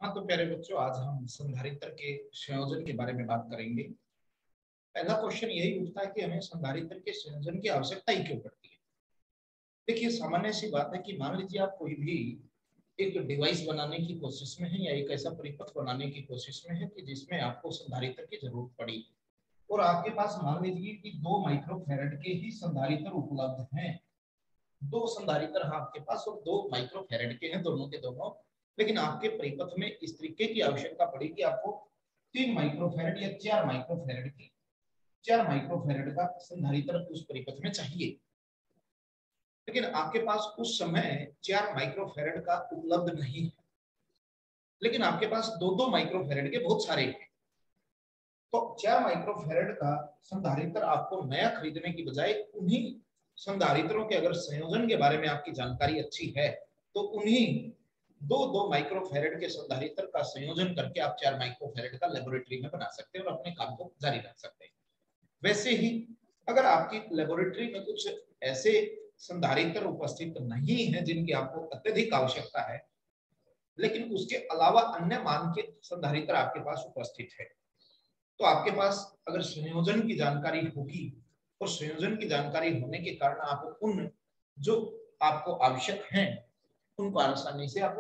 हाँ तो प्यारे बच्चों, आज हम संधारित्र के संयोजन के बारे में बात करेंगे। पहला क्वेश्चन यही उठता है कि हमें संधारित्र के संयोजन की आवश्यकता ही क्यों पड़ती है। देखिए, सामान्य सी बात है कि मान लीजिए आप कोई भी एक डिवाइस बनाने की कोशिश में है या एक ऐसा परिपथ बनाने की कोशिश में है कि जिसमें आपको संधारित्र की जरूरत पड़ी, और आपके पास मान लीजिए कि 2 माइक्रोफैरड के ही संधारित्र उपलब्ध हैं। 2 संधारित्र हैं आपके पास और 2 माइक्रोफैरड के हैं, दोनों के दोनों। लेकिन आपके परिपथ में इस तरीके की आवश्यकता पड़ी कि आपको 3 माइक्रोफैरड या 4 माइक्रोफैरड का संधारित्र उस परिपथ में चाहिए। लेकिन आपके पास उस समय 4 माइक्रोफैरड का उपलब्ध नहीं है, लेकिन आपके पास 2-2 माइक्रोफैरड के बहुत सारे हैं। तो 4 माइक्रोफैरड का संधारित्र आपको नया खरीदने की बजाय उन्हीं संधारित्रों के अगर संयोजन के बारे में आपकी जानकारी अच्छी है तो उन्हीं 2-2 माइक्रोफैरड के संधारित्र का संयोजन करके आप 4 माइक्रोफैरड का लेबोरेटरी में बना सकते हैं और अपने काम को जारी रख सकते हैं। वैसे ही अगर आपकी लेबोरेटरी में कुछ ऐसे संधारित्र उपस्थित नहीं है जिनकी आपको अत्यधिक आवश्यकता है, लेकिन उसके अलावा अन्य मान के संधारित्र आपके पास उपस्थित है, तो आपके पास अगर संयोजन की जानकारी होगी और संयोजन की जानकारी होने के कारण आप उन जो आपको आवश्यक हैं उनको आसानी से आप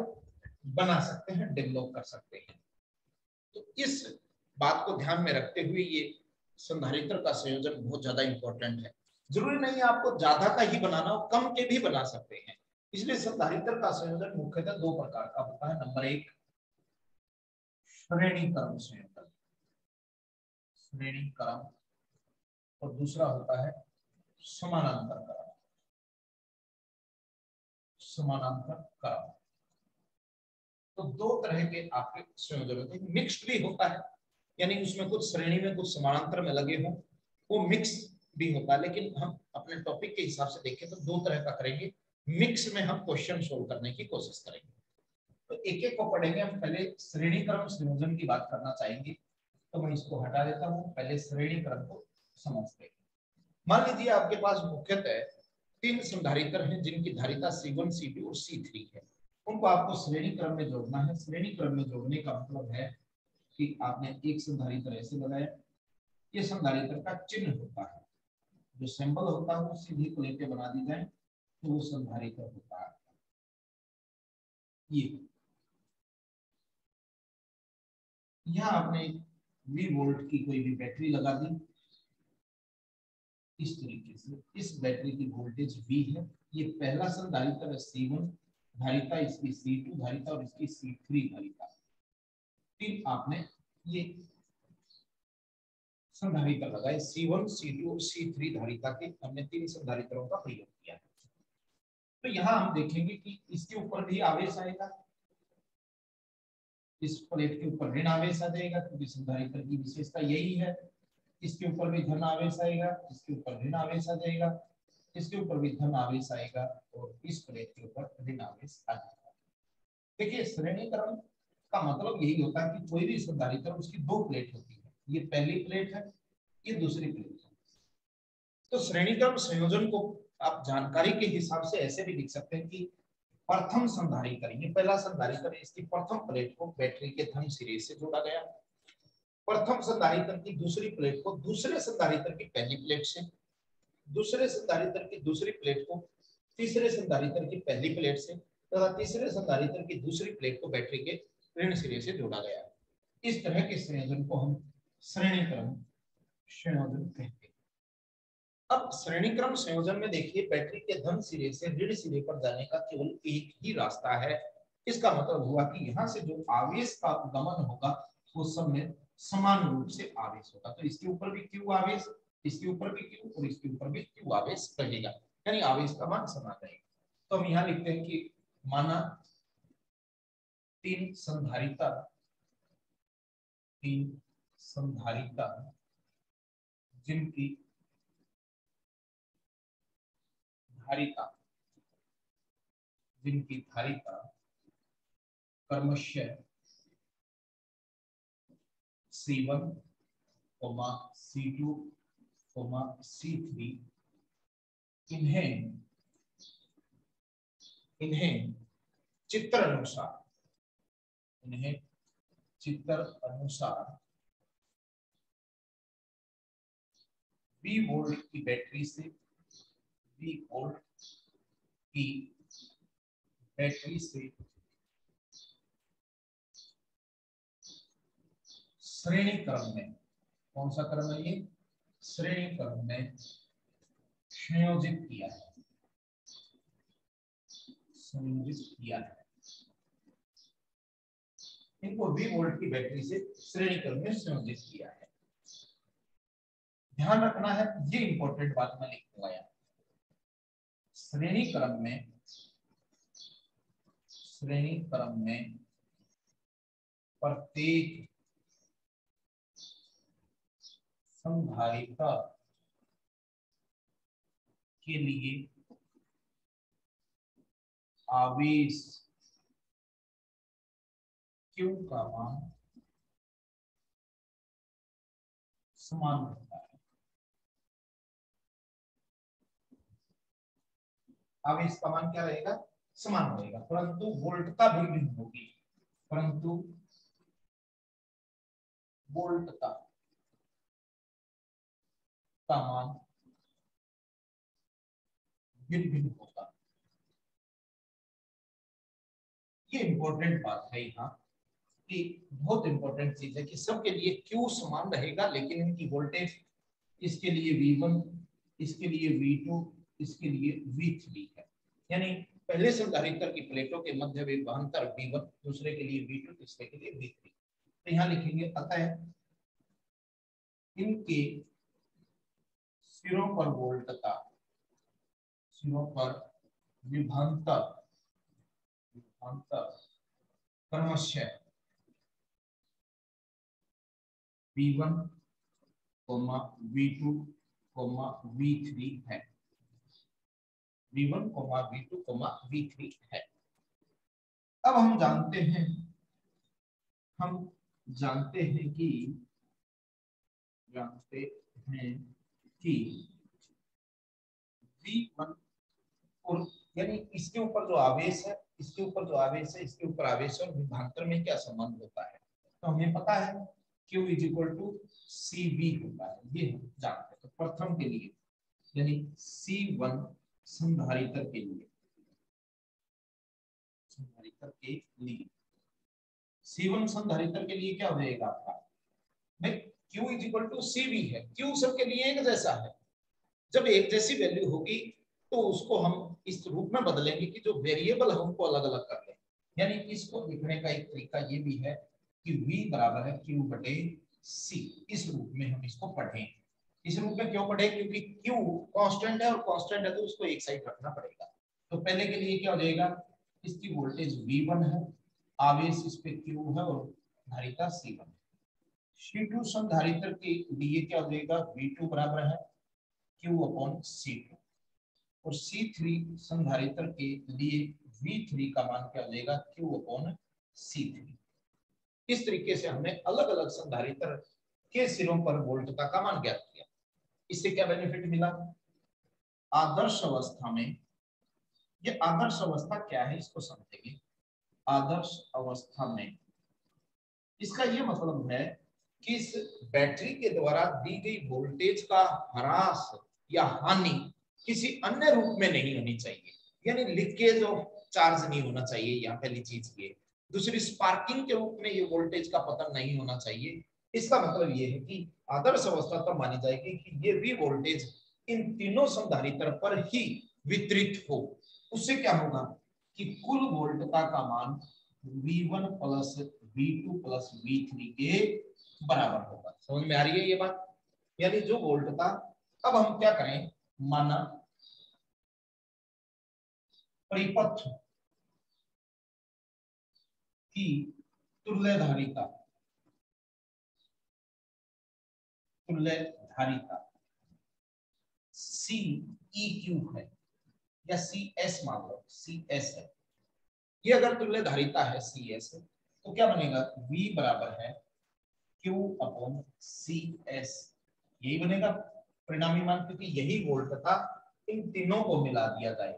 बना सकते हैं, डेवलप कर सकते हैं। तो इस बात को ध्यान में रखते हुए ये संधारित्र का संयोजन बहुत ज्यादा इंपॉर्टेंट है। जरूरी नहीं है आपको ज्यादा का ही बनाना हो, कम के भी बना सकते हैं। इसलिए संधारित्र का संयोजन मुख्यतः 2 प्रकार का होता है। नंबर 1 श्रेणी क्रम संयोजन, श्रेणी क्रम, और दूसरा होता है समानांतर क्रम, समानांतर क्रम। तो 2 तरह के आपके संयोजन होते हैं। मिक्स्ड भी होता है, यानी उसमें कुछ श्रेणी में कुछ समानांतर में लगे हों, वो मिक्स भी होता है। लेकिन हम अपने टॉपिक के हिसाब से देखें तो 2 तरह का करेंगे। मिक्स में हम क्वेश्चन सोल्व करने की कोशिश करेंगे। तो एक एक को पढ़ेंगे। हम पहले श्रेणी क्रम संयोजन की बात करना चाहेंगे, तो मैं इसको हटा देता हूँ। पहले श्रेणी क्रम को समझते हैं। मान लीजिए आपके पास मुख्यतः 3 संधारित्र हैं जिनकी धारिता C1, C2 और C3 है। उनको आपको श्रेणी क्रम में जोड़ना है। श्रेणी क्रम में जोड़ने का मतलब है कि आपने एक संधारित्र ऐसे लगाया, ये संधारित्र का चिन्ह होता है, जो सिंबल होता है वो सीधी प्लेटें बना दी जाए तो वो संधारित्र होता है। ये यहाँ आपने V वोल्ट की कोई भी बैटरी लगा दी इस तरीके से। इस बैटरी की वोल्टेज V है। ये पहला संधारित्र C1, धारिता इसकी C2 धारिता और इसकी C3 धारिता। फिर आपने ये संधारित्र लगाए C1, C2 और C3 धारिता के। हमने 3 संधारित्रों का प्रयोग किया। तो यहाँ हम देखेंगे कि इसके ऊपर भी आवेश आएगा, इस प्लेट के ऊपर ऋण आवेश आ जाएगा क्योंकि संधारित्र की विशेषता यही है। इसके ऊपर भी धन आवेश आएगा, इसके ऊपर ऋण आवेश आ जाएगा, इसके ऊपर भी धन आवेश आएगा और इस प्लेट के ऊपर ऋण आवेश आ जाएगा। देखिए, श्रेणी क्रम का मतलब यही होता है कि कोई भी संधारित्र उसकी 2 प्लेट होती है। ये पहली प्लेट है, ये दूसरी प्लेट है। तो श्रेणी क्रम संयोजन को आप जानकारी के हिसाब से ऐसे भी लिख सकते हैं कि प्रथम संधारित्र, ये पहला संधारित्र, इसकी प्रथम प्लेट को बैटरी के धन सिरे से जोड़ा गया। प्रथम संधारित्र की दूसरी प्लेट को दूसरे संधारित्र की पहली प्लेट से, दूसरे संधारित्र की दूसरी प्लेट को तीसरे संधारित्र की पहली प्लेट से तथा तीसरे संधारित्र की दूसरी प्लेट को बैटरी के ऋण सिरे से जोड़ा गया। इस तरह के संयोजन को हम श्रेणी क्रम संयोजन कहते हैं। अब श्रेणी क्रम संयोजन में देखिए, बैटरी के धन सिरे से ऋण सिरे पर जाने का केवल एक ही रास्ता है। इसका मतलब हुआ कि यहाँ से जो आवेश का गमन होगा वो सब में समान रूप से आवेश होगा। तो इसके ऊपर भी Q आवेश, इसके ऊपर भी Q और इसके ऊपर भी Q आवेश रहेगा, यानी आवेश का मान समान रहेगा। तो हम यहाँ लिखते हैं कि माना 3 संधारिता जिनकी धारिता क्रमशः C1, C2, C3, इन्हें चित्रानुसार चित्र अनुसार V वोल्ट की बैटरी से V वोल्ट की बैटरी से श्रेणी क्रम में, कौन सा क्रम है ये, श्रेणी क्रम में संयोजित किया है, संयोजित किया है। इनको V वोल्ट की बैटरी से श्रेणी क्रम में संयोजित किया है। ध्यान रखना है, ये इंपॉर्टेंट बात मैं लिख दूंगा यहाँ। श्रेणी क्रम में प्रत्येक संधारित्र के लिए आवेश Q का मान समान होता है। आवेश का मान क्या रहेगा, समान रहेगा, परंतु वोल्टता भिन्न होगी, परंतु वोल्टता का मान भिन्न होगा। ये इंपॉर्टेंट बात है यहाँ कि बहुत इंपॉर्टेंट चीज है कि सबके लिए Q समान रहेगा, लेकिन इनकी वोल्टेज इसके लिए V1, इसके लिए V2, इसके लिए V3 है। यानी पहले संधारित्र की प्लेटों के मध्य विभवांतर V1, दूसरे के लिए V2, तीसरे के लिए V3। तो यहाँ लिखेंगे अतः इनके सिरों पर वोल्टता, सिरों पर विभवांतर क्रमशः V1, V2, V3 है। V1, V2, V3 है। अब हम जानते हैं कि V1 और यानी इसके ऊपर जो आवेश है, इसके ऊपर आवेश और विभवांतर में क्या संबंध होता है, तो हमें पता है Q = CV होता है, ये हम जानते हैं। तो प्रथम के लिए यानी C1 संधारित्र के लिए, C1 संधारित्र के लिए क्या हो जाएगा आपका भाई, Q = CV है। Q सबके लिए एक जैसा है। जब एक जैसी वैल्यू होगी तो उसको हम इस रूप में बदलेंगे कि जो वेरिएबल है उनको अलग अलग कर लें। यानी इसको लिखने का एक तरीका ये भी है कि V बराबर है Q/C। इस रूप में हम इसको पढ़ें। इस रूप में क्यों पढ़े, क्योंकि Q कांस्टेंट है और कांस्टेंट है तो उसको एक साइड रखना पड़ेगा। तो पहले के लिए क्या हो जाएगा, इसकी वोल्टेज V1 है, आवेश इस पे Q है और धारिता C1। C2 संधारित्र के लिए क्या हो जाएगा, V2 बराबर है Q/C2 और C3 संधारित्र के लिए V3 का मान क्या हो जाएगा, Q/C3। इस तरीके से हमने अलग अलग संधारित्र के सिरों पर वोल्टता का मान ज्ञात किया। इससे क्या बेनिफिट मिला, आदर्श अवस्था में, ये आदर्श अवस्था क्या है इसको समझेंगे। आदर्श अवस्था में इसका ये मतलब है कि इस बैटरी के द्वारा दी गई वोल्टेज का ह्रास या हानि किसी अन्य रूप में नहीं होनी चाहिए, यानी लीकेज ऑफ चार्ज नहीं होना चाहिए, यहाँ पहली चीज ये। दूसरी, स्पार्किंग के रूप में ये वोल्टेज का पतन नहीं होना चाहिए। इसका मतलब ये है कि आदर्श अवस्था तब मानी जाएगी कि ये भी वोल्टेज इन तीनों संधारित्र पर ही वितरित हो। उससे क्या होगा कि कुल वोल्टता का मान V1 plus V2 plus V3 के बराबर होगा। समझ में आ रही है ये बात, यानी जो वोल्टता, अब हम क्या करें, माना परिपथ की तुल्य धारिता CEQ है या CS मान लो, CS है। ये अगर तुल्य धारिता है CS तो क्या बनेगा, V बराबर है Q/CS, यही बनेगा परिणामी मान, क्योंकि यही वोल्टता इन तीनों को मिला दिया जाए।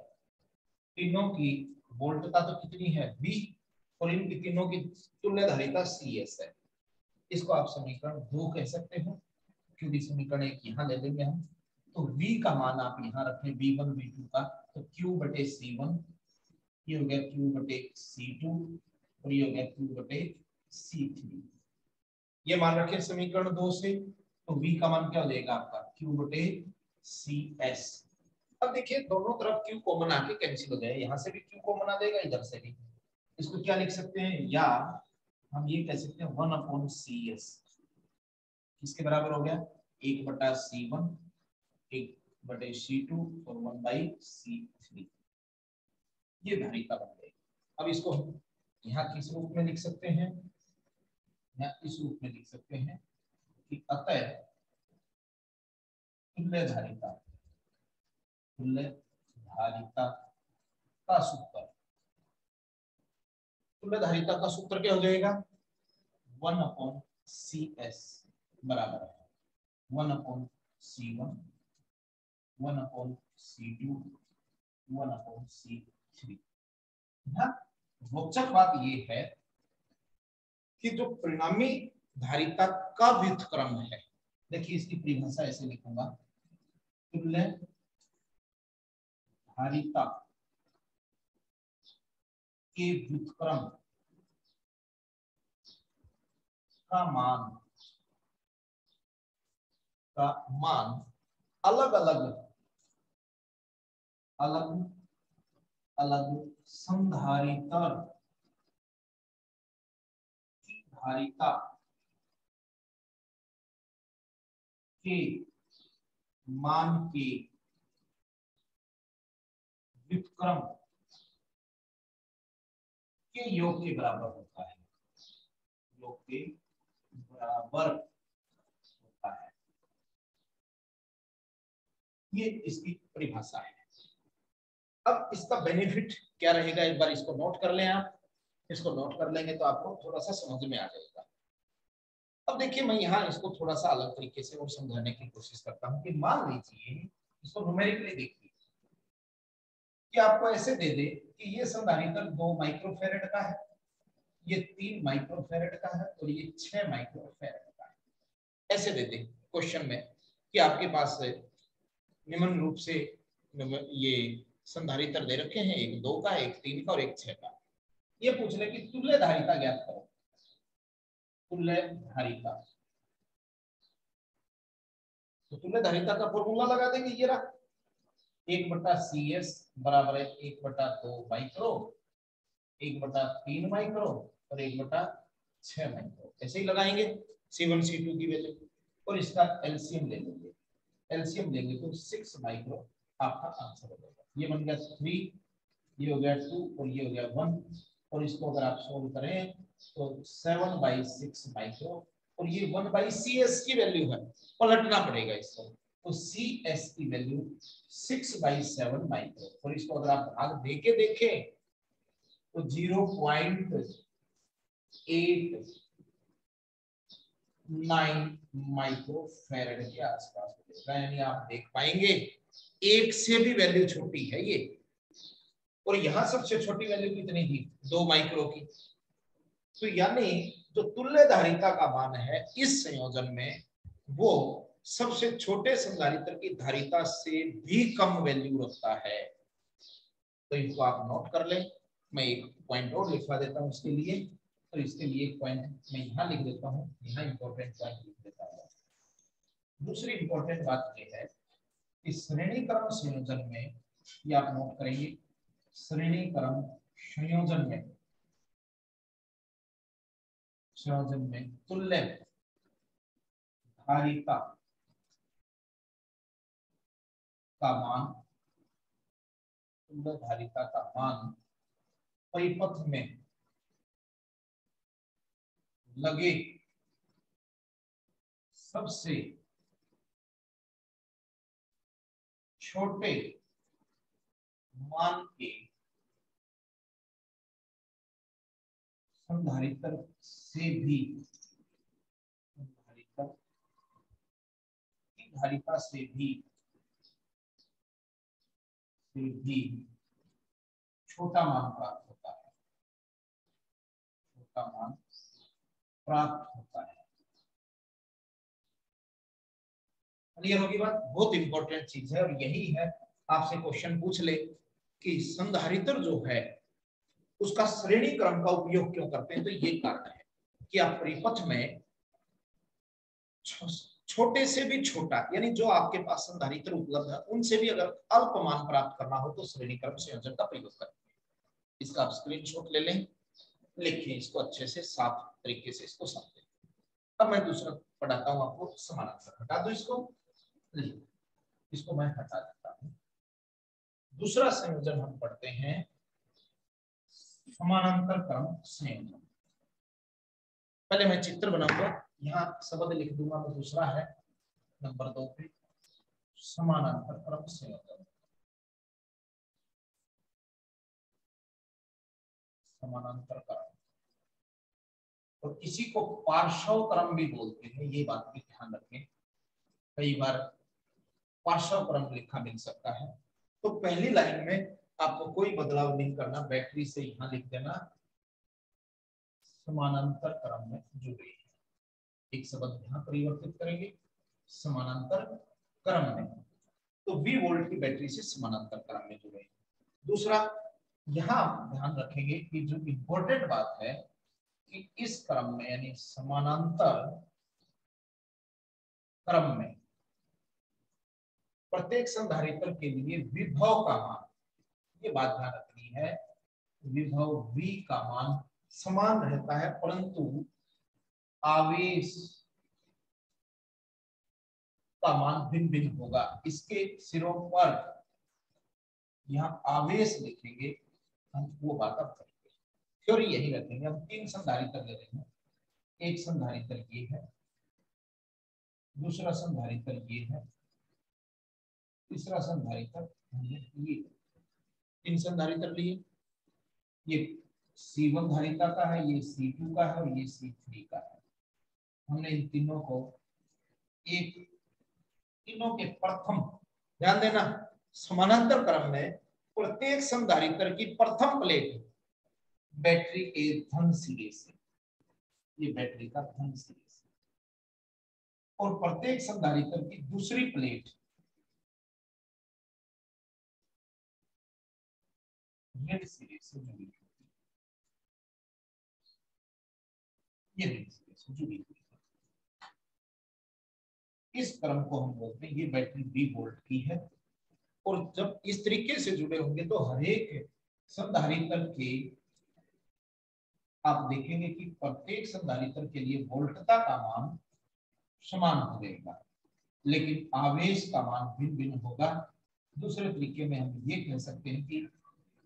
तीनों की वोल्टता तो कितनी है, V, और इनकी तीनों की तुल्य धारिता CS है। इसको आप समीकरण 2 कह सकते हो, क्योंकि समीकरण 1 यहाँ ले लेंगे हम। तो V का मान आप यहाँ रखें V1 V2 का, तो Q बटे C1, ये हो गया Q बटे C2 और ये हो गया Q बटे C3। ये मान रखें समीकरण 2 से, तो V का मान क्या हो जाएगा आपका Q बटे CS। अब देखिए दोनों तरफ Q कॉमन आके कैंसिल हो जाए, यहाँ से भी Q कॉमन आ जाएगा, इधर से भी। इसको क्या लिख सकते हैं, या हम ये कह सकते हैं 1/CS किसके बराबर हो गया, 1/C1, 1/C2 और 1/C3। ये धारिता बन गई। अब इसको हम यहाँ किस रूप में लिख सकते हैं, यहाँ इस रूप में लिख सकते हैं कि अतः तुल्य धारिता का सूत्र, तुल्य धारिता का सूत्र क्या हो जाएगा, 1/CS बराबर है 1/C1, 1/C2, 1/C3। रोचक बात ये है कि जो परिणामी धारिता का व्युत्क्रम है, देखिए इसकी परिभाषा ऐसे लिखूंगा, तुल्य धारिता के व्युत्क्रम का मान अलग अलग संधारित्र की धारिता के मान के व्युत्क्रम के योग के बराबर होता है, योग के बराबर होता है। ये इसकी परिभाषा है। अब इसका बेनिफिट क्या रहेगा, एक बार इसको नोट कर लें आप। इसको नोट कर लेंगे तो आपको थोड़ा सा समझ में आ जाएगा। अब देखिए मैं यहाँ इसको थोड़ा सा अलग तरीके से और समझाने की कोशिश करता हूँ कि मान लीजिए इसको न्यूमेरिकली देखिए कि आपको ऐसे दे दे कि ये संधारित्र 2 माइक्रोफेरेड का है, ये 3 माइक्रोफेरेड का है और ये 6 माइक्रोफेरेड का है। ऐसे दे दे क्वेश्चन में कि आपके पास निम्न रूप से ये संधारित्र दे रखे हैं, एक 2 का, एक 3 का और एक 6 का। ये पूछ ले कि तुल्य धारिता ज्ञात करो, तुल्य धारिता। तो तुल्य धारिता का फॉर्मूला लगा देंगे, ये रहा 1/CS बराबर है 1/2 माइक्रो, 1/3 माइक्रो और 1/6 माइक्रो। ऐसे ही लगाएंगे C1 C2 की वैल्यू और इसका एलसीएम ले लेंगे। एलसीएम लेंगे तो 6 माइक्रो आपका आंसर हो जाएगा। ये बन गया 3, ये हो गया 2 और ये हो गया 1। और इसको अगर आप सोल्व करें तो 7/6 माइक्रो और ये 1/CS की वैल्यू है, पलटना पड़ेगा इसको। तो CS की वैल्यू 6/7 माइक्रो और इसको अगर आप भाग देके देखें तो 0.89 माइक्रोफैरड के आसपास होगा। यानी आप देख पाएंगे एक से भी वैल्यू छोटी है ये, और यहां सबसे छोटी वैल्यू कितनी थी, 2 माइक्रो की। तो यानी जो तुल्य धारिता का मान है इस संयोजन में वो सबसे छोटे संधारित्र की धारिता से भी कम वैल्यू रखता है। तो इसको आप नोट कर लें। मैं एक पॉइंट और लिखवा देता हूं इसके लिए। तो इसके लिए एक पॉइंट मैं यहाँ लिख देता हूँ, यहाँ इंपॉर्टेंट पॉइंट लिख देता हूँ। दूसरी इंपॉर्टेंट बात यह है कि श्रेणीकरण संयोजन में, ये आप नोट करेंगे, श्रेणीकरण संयोजन में तुल्य धारिता का मान, तुल्य धारिता का मान परिपथ में लगे सबसे छोटे मान के संधारित्र से भी, संधारित्र की धारिता से भी छोटा मान प्राप्त होता है। का मान प्राप्त होता है। क्लियर होगी बात? बहुत इंपॉर्टेंट चीज है और यही है, आपसे क्वेश्चन पूछ ले कि संधारित्र जो है उसका श्रेणी क्रम का उपयोग क्यों करते हैं, तो ये कारण है कि आप परिपथ में छोटे से भी छोटा, यानी जो आपके पास संधारित्र उपलब्ध है उनसे भी अगर अल्प मान प्राप्त करना हो तो श्रेणी क्रम संयोजन का प्रयोग करें। इसका आप स्क्रीनशॉट ले लें, लिखिए इसको अच्छे से, साफ तरीके से इसको समझें। अब मैं दूसरा पढ़ाता हूं आपको, समानांतर। हटा दो इसको मैं हटा देता हूं। दूसरा संयोजन हम पढ़ते हैं समानांतर क्रम संयोजन। पहले मैं चित्र बनाऊंगा, यहाँ शब्द लिख दूंगा, तो दूसरा है नंबर 2 पे समानांतर क्रम संयोजन। समानांतर क्रम, और इसी को पार्श्व क्रम भी बोलते हैं, ये बात भी ध्यान रखें। कई बार पार्श्व क्रम लिखा मिल सकता है। तो पहली लाइन में आपको कोई बदलाव नहीं करना, बैटरी से यहां लिख देना समानांतर क्रम में जुड़े। एक शब्द यहां परिवर्तित करेंगे समानांतर क्रम में, तो 20 वोल्ट की बैटरी से समानांतर क्रम में जुड़े। दूसरा, यहां ध्यान रखेंगे कि जो इंपॉर्टेंट बात है कि इस क्रम में यानी समानांतर क्रम में प्रत्येक संधारित्र के लिए विभव का मान, ये बात ध्यान रखनी है, विभव V का मान समान रहता है, परंतु आवेश का मान भिन्न भिन्न होगा। इसके सिरों पर यहाँ आवेश लिखेंगे, हम वो बात अब करेंगे, थ्योरी यही रखेंगे। हम 3 संधारित्र ले रहे हैं, एक संधारित्र ये है, दूसरा संधारित्र ये है, तीसरा संधारित्र ये। 3 संधारित्र लिए, ये C1 धारिता का है, ये C2 का है और ये C3 का है। हमने इन तीनों को तीनों के प्रथम, ध्यान देना, समानांतर क्रम में प्रत्येक संधारित्र की प्रथम प्लेट बैटरी के धन सिरे से, ये बैटरी का धन सिरे से, और प्रत्येक संधारित्र की दूसरी प्लेट ऋण सिरे से जुड़ी हुई, ये ऋण सिरे से जुड़ी हुई। इस क्रम को हम बोलते हैं, ये बैटरी 20 वोल्ट की है, और जब इस तरीके से जुड़े होंगे तो हर एक संधारित्र के आप देखेंगे कि प्रत्येक संधारित्र के लिए वोल्टता का मान समान हो जाएगा, लेकिन आवेश का मान भिन्न भिन्न होगा। दूसरे तरीके में हम ये कह सकते हैं कि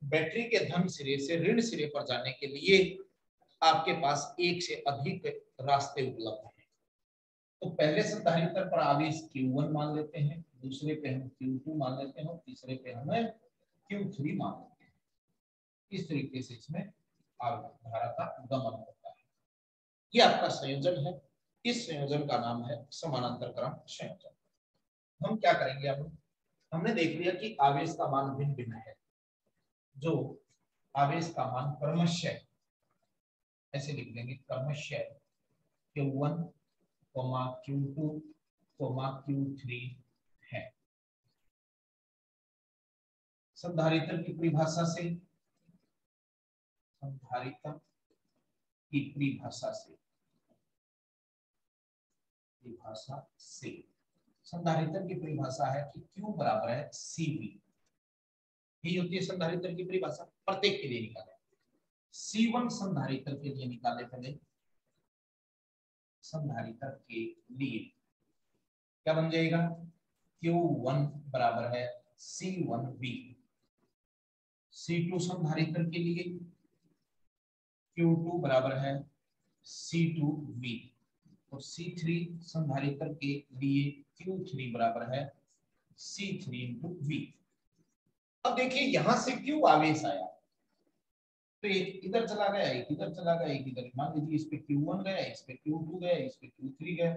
बैटरी के धन सिरे से ऋण सिरे पर जाने के लिए आपके पास एक से अधिक रास्ते उपलब्ध हैं। तो पहले संधारित्र पर आवेश Q1 मान लेते हैं, दूसरे पे हम Q2 मान लेते हैं और तीसरे पे हम Q3 मान लेते हैं। इस तरीके से इसमें धारा का गमन होता है। ये आपका संयोजन है, इस संयोजन का नाम है समानांतर क्रम संयोजन। हम क्या करेंगे, अब हमने देख लिया कि आवेश का मान भिन्न भिन्न है, जो आवेश का मान क्रमशः ऐसे लिख देंगे, क्रमशः Q1, Q2, Q3 है। संधारित्र की परिभाषा से, संधारित्र की परिभाषा से संधारित्र की परिभाषा है कि Q बराबर है CV, यही होती है संधारित्र की परिभाषा। प्रत्येक के लिए निकाले, C1 संधारित्र के लिए निकाले, पहले संधारित्र के लिए क्या बन जाएगा, Q1 बराबर है C1V। C2 संधारित्र के लिए Q2 बराबर है C2V, और C3 संधारित्र के लिए Q3 बराबर है C3V। अब देखिए यहां से Q आवेश आया, तो एक इधर चला गया, एक इधर चला गया, एक इधर, मान लीजिए इस पे Q1 गया, इस पे Q2 गया, इस पे Q3 गया।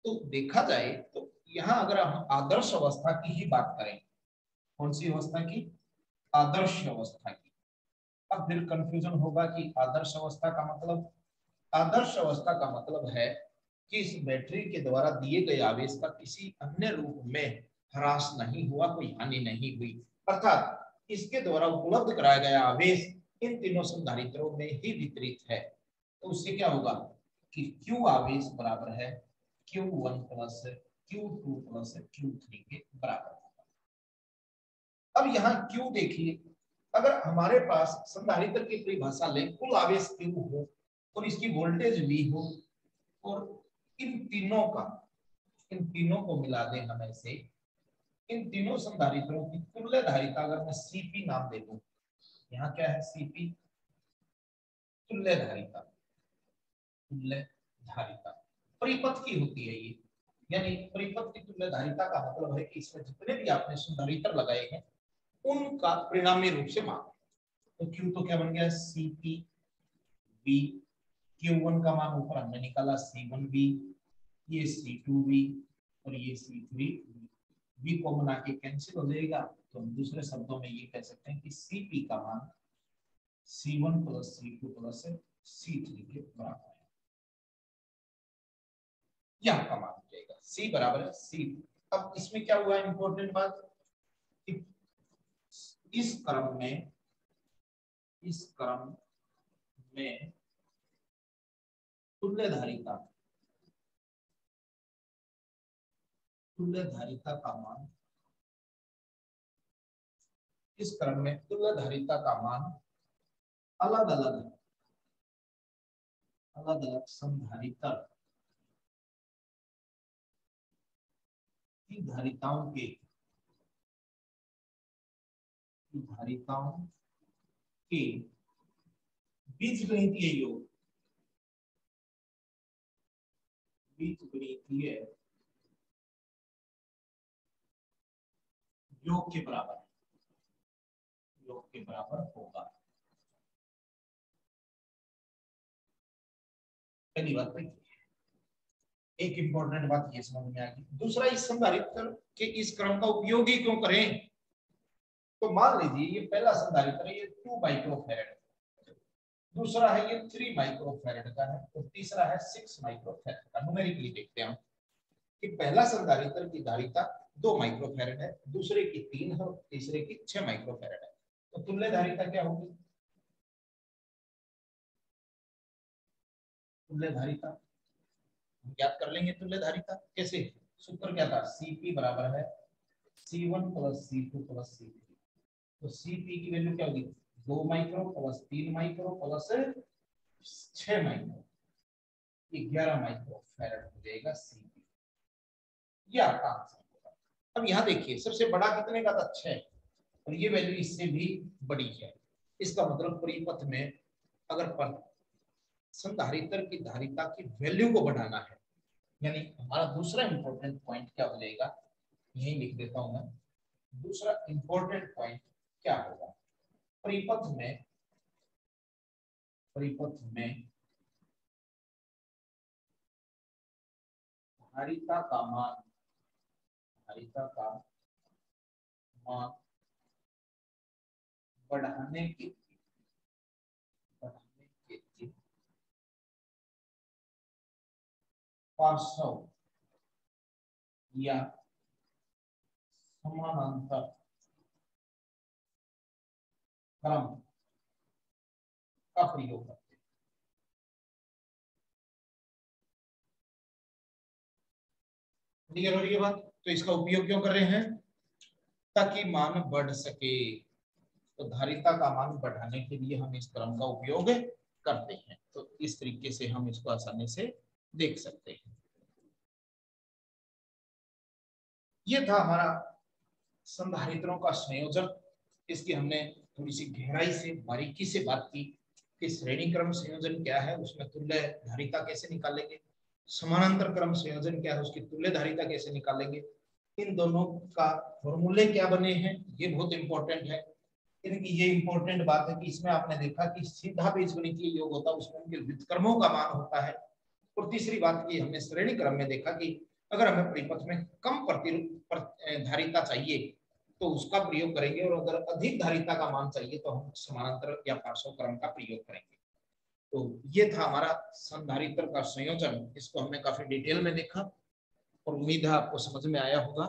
तो देखा जाए तो यहाँ अगर हम आदर्श अवस्था की ही बात करें, कौन सी अवस्था की, आदर्श अवस्था की, अब फिर कंफ्यूजन होगा कि आदर्श अवस्था का मतलब, आदर्श अवस्था का मतलब है कि इस बैटरी के द्वारा दिए गए आवेश का किसी अन्य रूप में ह्रास नहीं हुआ, कोई हानि नहीं हुई, अर्थात इसके द्वारा उपलब्ध कराया गया आवेश इन तीनों संधारित्रों में ही वितरित है। तो उससे क्या होगा कि Q आवेश बराबर है Q1 plus Q2 plus Q3 के बराबर होगा। अब यहाँ Q देखिए, अगर हमारे पास संधारित्र की परिभाषा ले, कुल आवेश Q हो और इसकी वोल्टेज V हो और इन तीनों को मिला दें हम ऐसे, इन तीनों संधारित्रों की तुल्य धारिता अगर मैं Cp नाम दे दूं, यहाँ क्या है Cp, तुल्य धारिता, तुल्य धारिता परिपथ की होती है ये, यानी परिपथ की तुल्य धारिता का मतलब है कि इसमें जितने भी आपने संधारित्र लगाए हैं उनका परिणामी रूप से मान। तो Q तो क्या बन गया Cp V, Q1 का मान ऊपर हमने निकाला C1V, ये C2V और ये C3V, V को बना के कैंसिल हो जाएगा, तो हम दूसरे शब्दों में ये कह सकते हैं कि Cp का मान C1 plus C2 plus C3 के बराबर है। यह का मान हो जाएगा C बराबर है C। अब इसमें क्या हुआ इंपॉर्टेंट बात, इस क्रम में तुल्य धारिता का मान, इस क्रम में तुल्य धारिता का मान अलग अलग संधारित्र की धारिताओं के बीजगणितीय योग के बराबर होगा। पहली बात देखिए, एक इंपॉर्टेंट बात ये समझ में आ गई। दूसरा, इस संधारित्र के इस क्रम का उपयोग ही क्यों करें, तो मान लीजिए ये पहला संधारित्र है, ये 2 माइक्रोफैरड, दूसरा है ये 3 माइक्रोफैरड का है और तीसरा है 6 माइक्रोफैरड का। न्यूमेरिकली देखते हैं कि पहला संधारित्र की धारिता 2 माइक्रोफैरड है, दूसरे की 3 है और तीसरे की 6 माइक्रोफैरड है। तो तुल्य धारिता क्या होगी, तुल्य धारिता ज्ञात कर लेंगे। तुल्य धारिता कैसे, सूत्र क्या था, Cp बराबर है C1 plus C2 plus C3। तो Cp की वैल्यू क्या होगी, 2 micro plus 3 micro plus 6 micro, 11 micro farad हो जाएगा Cp। ये आपका आंसर होगा। अब यहाँ देखिए, सबसे बड़ा कितने का था, 6, और ये वैल्यू इससे भी बड़ी है। इसका मतलब परिपथ में अगर संधारित्र की धारिता की वैल्यू को बढ़ाना है, यानी हमारा दूसरा इंपॉर्टेंट पॉइंट क्या हो जाएगा, यही लिख देता हूं मैं। दूसरा इंपॉर्टेंट पॉइंट क्या होगा, परिपथ में धारिता का मान बढ़ाने के लिए पार्श्व या समानांतर क्रम का प्रयोग करते हैं। क्लियर हो रही है बात, तो इसका उपयोग क्यों कर रहे हैं, ताकि मान बढ़ सके। तो धारिता का मान बढ़ाने के लिए हम इस क्रम का उपयोग करते हैं। तो इस तरीके से हम इसको आसानी से देख सकते हैं। ये था हमारा संधारित्रों का संयोजन। इसकी हमने थोड़ी सी गहराई से बारीकी से बात की कि श्रेणी क्रम संयोजन क्या है, उसमें तुल्य धारिता कैसे निकालेंगे, समानांतर क्रम संयोजन क्या है, उसकी तुल्य धारिता कैसे निकालेंगे, इन दोनों का फॉर्मूले क्या बने हैं, ये बहुत इंपॉर्टेंट है। इनकी ये इंपॉर्टेंट बात है कि इसमें आपने देखा कि सीधा बीजगणितीय योग होता है, उसमें उनके व्युत्क्रमों का मान होता है। और तीसरी बात की हमने श्रेणी क्रम में देखा कि अगर हमें परिपथ में कम धारिता चाहिए तो उसका प्रयोग करेंगे, और अगर अधिक धारिता का मान चाहिए तो हम समानांतर या पार्श्वक्रम का प्रयोग करेंगे। तो ये था हमारा संधारित्र का संयोजन। इसको हमने काफी डिटेल में देखा और उम्मीद है आपको समझ में आया होगा।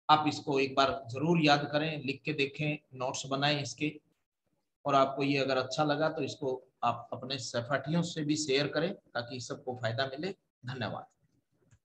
आप इसको एक बार जरूर याद करें, लिख के देखें, नोट्स बनाएं इसके। और आपको ये अगर अच्छा लगा तो इसको आप अपने सहपाठियों से भी शेयर करें ताकि सबको फायदा मिले। धन्यवाद।